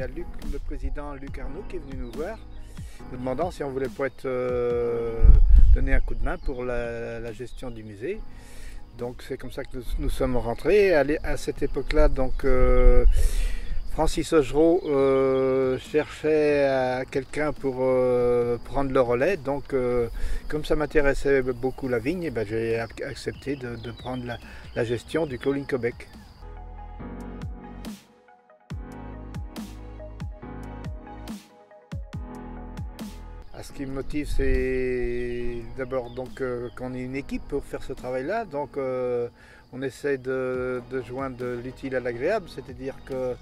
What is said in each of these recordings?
a le président Luc Arnaud qui est venu nous voir, nous demandant si on voulait pas donner un coup de main pour la gestion du musée. Donc c'est comme ça que nous sommes rentrés. À cette époque-là, donc Francis Augereau cherchait quelqu'un pour prendre le relais. Donc comme ça m'intéressait beaucoup la vigne, j'ai accepté de prendre la gestion du Clos Lincobec. Ce qui me motive, c'est d'abord qu'on ait une équipe pour faire ce travail-là. Donc on essaie de joindre l'utile à l'agréable, c'est-à-dire que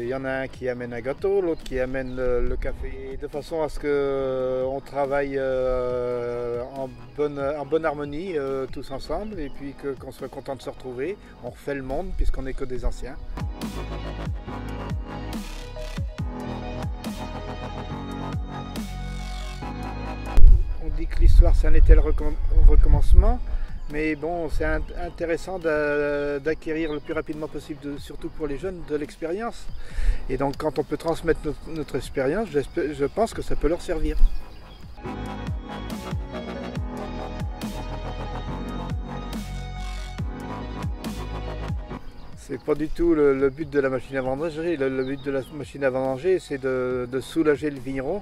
il y en a un qui amène un gâteau, l'autre qui amène le café, de façon à ce qu'on travaille en bonne harmonie tous ensemble, et puis qu'on soit content de se retrouver. On refait le monde puisqu'on n'est que des anciens. On dit que l'histoire c'est un éternel recommencement, mais bon, c'est intéressant d'acquérir le plus rapidement possible, surtout pour les jeunes, de l'expérience. Et donc quand on peut transmettre notre expérience, je pense que ça peut leur servir. C'est pas du tout le but de la machine à vendanger. Le but de la machine à vendanger, c'est de soulager le vigneron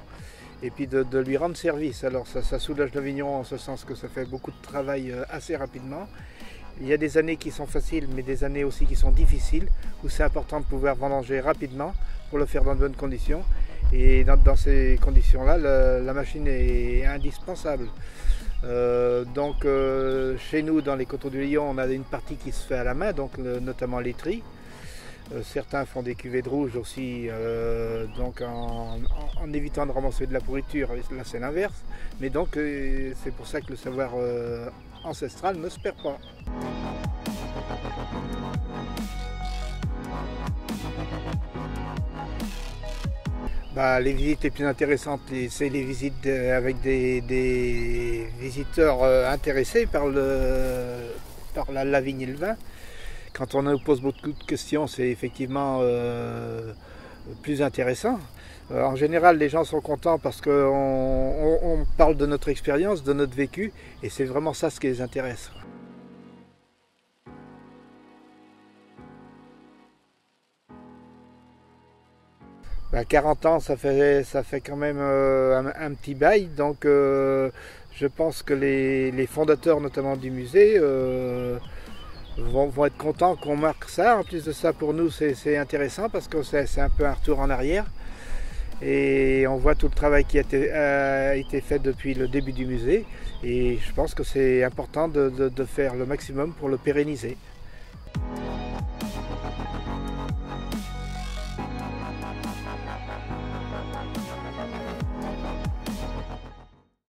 et puis de lui rendre service. Alors ça soulage le vigneron en ce sens que ça fait beaucoup de travail assez rapidement. Il y a des années qui sont faciles, mais des années aussi qui sont difficiles, où c'est important de pouvoir vendanger rapidement pour le faire dans de bonnes conditions. Et dans ces conditions-là, la machine est indispensable. Chez nous, dans les coteaux du Lion, on a une partie qui se fait à la main, donc notamment les tris. Certains font des cuvées de rouge aussi, en évitant de ramasser de la pourriture. Là c'est l'inverse, mais donc c'est pour ça que le savoir ancestral ne se perd pas. Les visites les plus intéressantes, c'est les visites avec des visiteurs intéressés par la vigne et le vin. Quand on nous pose beaucoup de questions, c'est effectivement plus intéressant. En général, les gens sont contents parce qu'on parle de notre expérience, de notre vécu, et c'est vraiment ça ce qui les intéresse. À 40 ans, ça fait quand même un petit bail, donc je pense que les fondateurs notamment du musée vont être contents qu'on marque ça. En plus de ça, pour nous, c'est intéressant parce que c'est un peu un retour en arrière. Et on voit tout le travail qui a été fait depuis le début du musée. Et je pense que c'est important de faire le maximum pour le pérenniser.